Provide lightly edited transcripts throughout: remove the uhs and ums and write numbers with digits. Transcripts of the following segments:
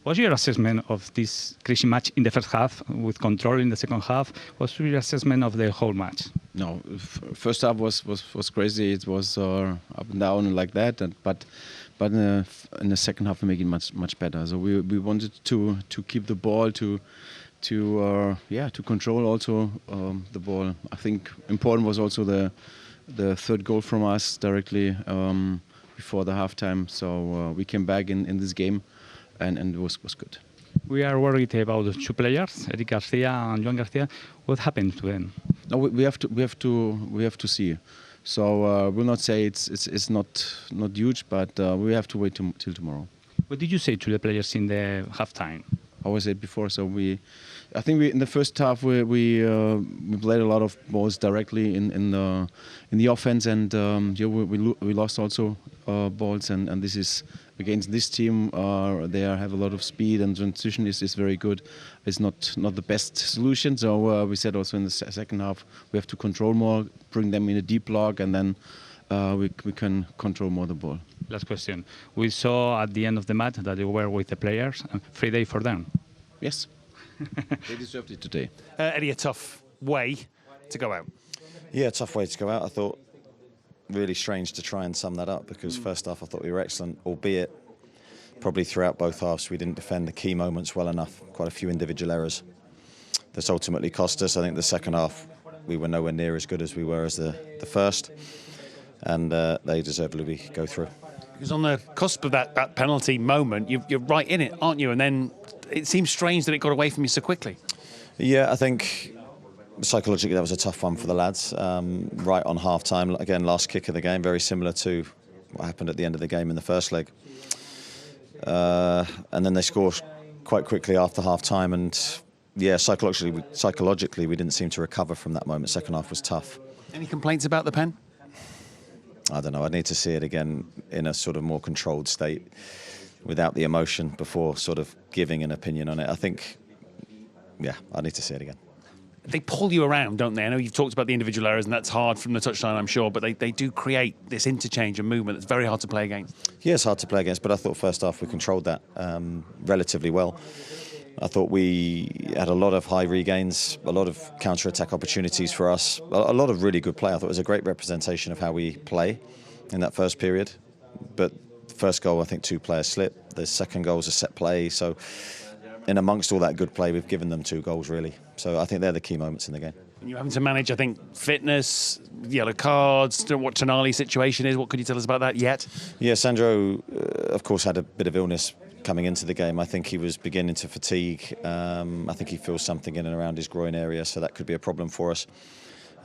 What's your assessment of this crazy match in the first half with control in the second half? What's your assessment of the whole match? No, first half was crazy. It was up and down like that, but in the second half we make it much better. So we wanted to keep the ball, to control also the ball. I think important was also the third goal from us directly before the halftime. So we came back in this game, and it was good. We are worried about the two players, Eric Garcia and Joan Garcia. What happened to them? No, we have to see. So we'll not say it's not huge, but we have to wait till tomorrow. What did you say to the players in the halftime? I was said before. So I think in the first half we played a lot of balls directly in the offense, and we lost also balls, and this is against this team. They have a lot of speed, and transition is very good. It's not the best solution. So we said also in the second half we have to control more, bring them in a deep block, and then we can control more the ball. Last question. We saw at the end of the match that you were with the players. Free day for them. Yes. They deserved it today. Eddie, a tough way to go out. Yeah, tough way to go out. I thought really strange to try and sum that up, because first half I thought we were excellent, albeit probably throughout both halves we didn't defend the key moments well enough. Quite a few individual errors that's ultimately cost us. I think the second half we were nowhere near as good as we were as the first, and they deservedly go through. Because on the cusp of that penalty moment, you're right in it, aren't you? And then it seems strange that it got away from you so quickly. Yeah, I think psychologically that was a tough one for the lads. Right on half-time, again, last kick of the game, very similar to what happened at the end of the game in the first leg. And then they scored quite quickly after half-time, and yeah, psychologically we didn't seem to recover from that moment. Second half was tough. Any complaints about the pen? I don't know, I'd need to see it again in a sort of more controlled state without the emotion before sort of giving an opinion on it. I think, yeah, I need to see it again. They pull you around, don't they? I know you've talked about the individual errors, and that's hard from the touchline, I'm sure, but they do create this interchange and movement that's very hard to play against. Yeah, it's hard to play against, but I thought first half we controlled that relatively well. I thought we had a lot of high regains, a lot of counter-attack opportunities for us, a lot of really good play. I thought it was a great representation of how we play in that first period. But the first goal, I think 2 players slipped. The second goal was a set play. So in amongst all that good play, we've given them 2 goals, really. So I think they're the key moments in the game. And you're having to manage, I think, fitness, yellow cards, what Tonali's situation is. What could you tell us about that yet? Yeah, Sandro, of course, had a bit of illness coming into the game. I think he was beginning to fatigue. I think he feels something in and around his groin area, so that could be a problem for us.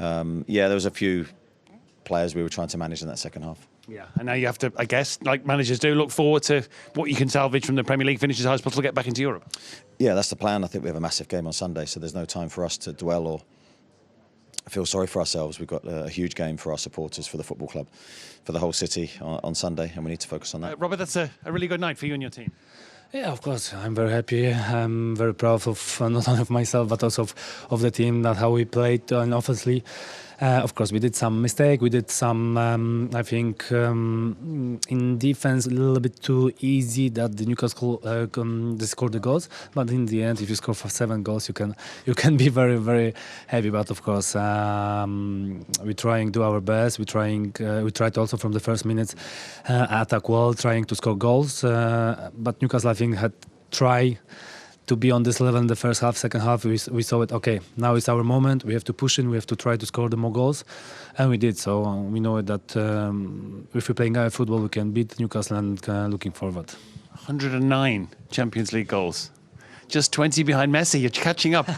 Yeah, there was a few players we were trying to manage in that second half. Yeah, and now you have to, I guess, like managers do, look forward to what you can salvage from the Premier League, finish as high as possible, get back into Europe. Yeah, that's the plan. I think we have a massive game on Sunday, so there's no time for us to dwell or feel sorry for ourselves. We've got a huge game for our supporters, for the football club, for the whole city on Sunday, and we need to focus on that. Robert, that's a really good night for you and your team. Yeah, of course. I'm very happy. I'm very proud of not only of myself but also of the team, that how we played, and obviously, of course, we did some mistake. We did some, I think, in defense a little bit too easy that the Newcastle they scored the goals. But in the end, if you score for 7 goals, you can be very, very happy. But of course, we trying to do our best. We tried also from the first minutes attack well, trying to score goals. But Newcastle, I think, had tried to be on this level in the first half. Second half, we saw it, okay, now it's our moment. We have to push in. We have to try to score the more goals. And we did. So we know that if we're playing our football, we can beat Newcastle, and looking forward. 109 Champions League goals. Just 20 behind Messi. You're catching up.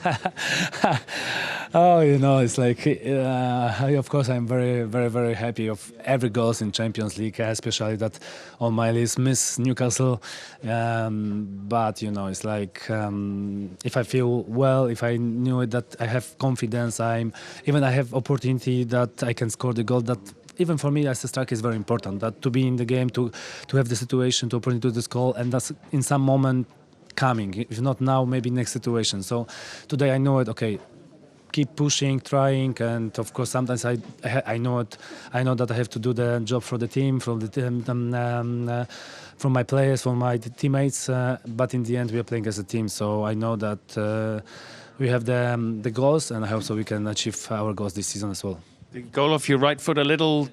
Oh, it's like, of course, I'm very, very, very happy of every goals in Champions League, especially that on my list miss Newcastle. But, it's like, if I feel well, if I knew it, that I have confidence, I have opportunity that I can score the goal, that even for me as a striker is very important, that to be in the game, to have the situation, to opportunity to score, and that's in some moment coming. If not now, maybe next situation. So today I know it, okay, keep pushing, trying, and of course sometimes I know that I have to do the job for the team, from my players, from my teammates. But in the end, we are playing as a team, so I know that we have the goals, and I hope so we can achieve our goals this season as well. The goal off your right foot, a little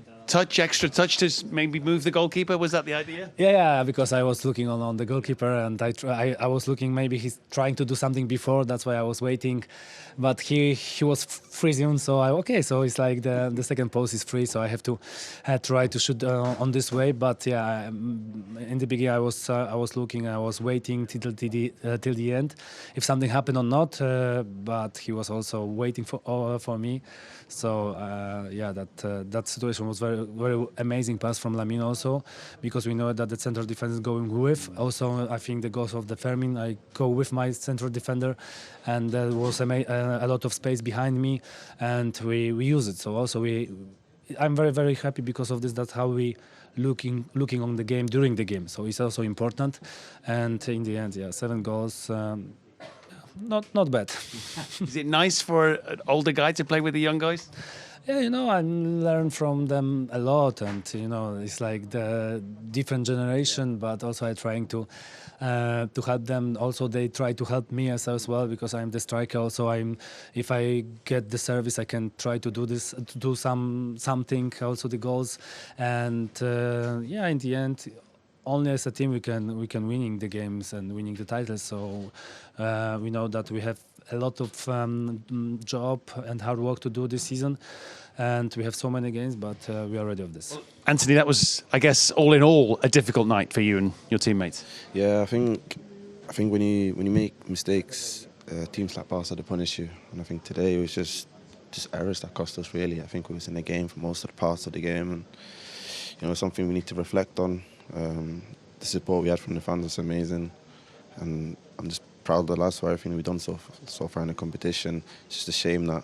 extra touch to maybe move the goalkeeper. Was that the idea? Yeah, because I was looking on the goalkeeper, and I was looking, maybe he's trying to do something before. That's why I was waiting, but he was freezing. So so it's like the second post is free, so I have to try to shoot on this way. But yeah, in the beginning I was looking, I was waiting till the end, if something happened or not. But he was also waiting for me. So that situation was very amazing pass from Lamine also, because we know that the central defense is going with. Also, I think the goals of the Fermin, I go with my central defender, and there was a lot of space behind me, and we use it. So also I'm very, very happy because of this. That's how we looking on the game during the game. So it's also important, and in the end, 7 goals. Not bad. Is it nice for an older guy to play with the young guys? Yeah, I learn from them a lot, and it's like the different generation. But also I'm trying to help them. Also, they try to help me as well, because I'm the striker. Also, if I get the service, I can try to do something. Also, the goals, and in the end, only as a team we can winning the games and winning the titles. So we know that we have a lot of job and hard work to do this season, and we have so many games, but we are ready of this. Well, Anthony, that was, I guess, all in all, a difficult night for you and your teammates. Yeah, I think when you make mistakes, teams like Barca they punish you, and I think today it was just errors that cost us. Really, I think we was in the game for most of the parts of the game, and something we need to reflect on. The support we had from the fans was amazing, and I'm just proud of the lads for everything we've done so far in the competition. It's just a shame that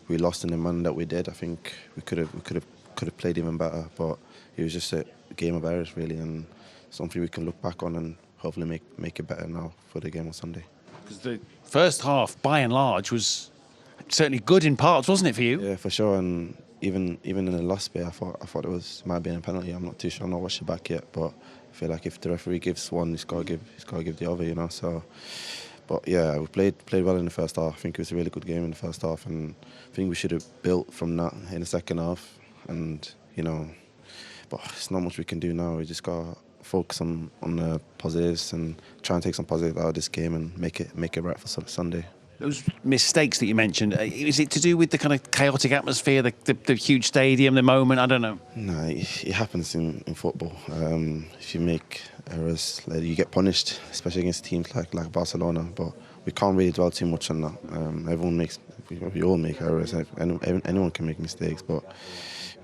we lost in the manner that we did. I think we could have played even better, but it was just a game of errors really, and something we can look back on and hopefully make it better now for the game on Sunday. Because the first half, by and large, was certainly good in parts, wasn't it, for you? Yeah, for sure. And even in the last bit, I thought it might be a penalty. I'm not too sure. I'm not watched it back yet, but I feel like if the referee gives one, he's got to give the other. So, but yeah, we played well in the first half. I think it was a really good game in the first half, and I think we should have built from that in the second half. And but it's not much we can do now. We just got to focus on the positives and try and take some positives out of this game and make it right for Sunday. Those mistakes that you mentioned, is it to do with the kind of chaotic atmosphere, the huge stadium, the moment? I don't know. No, it happens in football. If you make errors, you get punished, especially against teams like Barcelona. But we can't really dwell too much on that. We all make errors. Anyone can make mistakes, but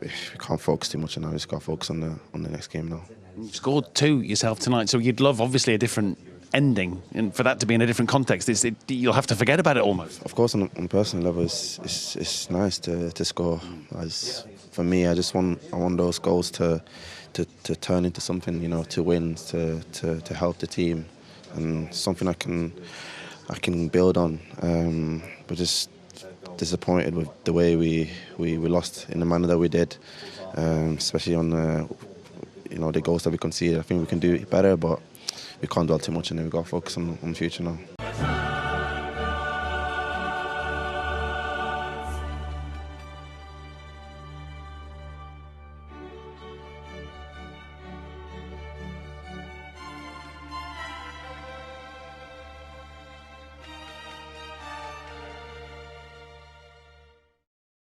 we can't focus too much on that. We just got to focus on the next game now. You scored 2 yourself tonight, so you'd love obviously a different ending, and for that to be in a different context, you'll have to forget about it almost. Of course, on a personal level, it's nice to score. For me, I want those goals to turn into something, to win, to help the team, and something I can build on. But just disappointed with the way we lost in the manner that we did, especially on the goals that we conceded. I think we can do it better, but we can't dwell too much on it. We've got to focus on the future now.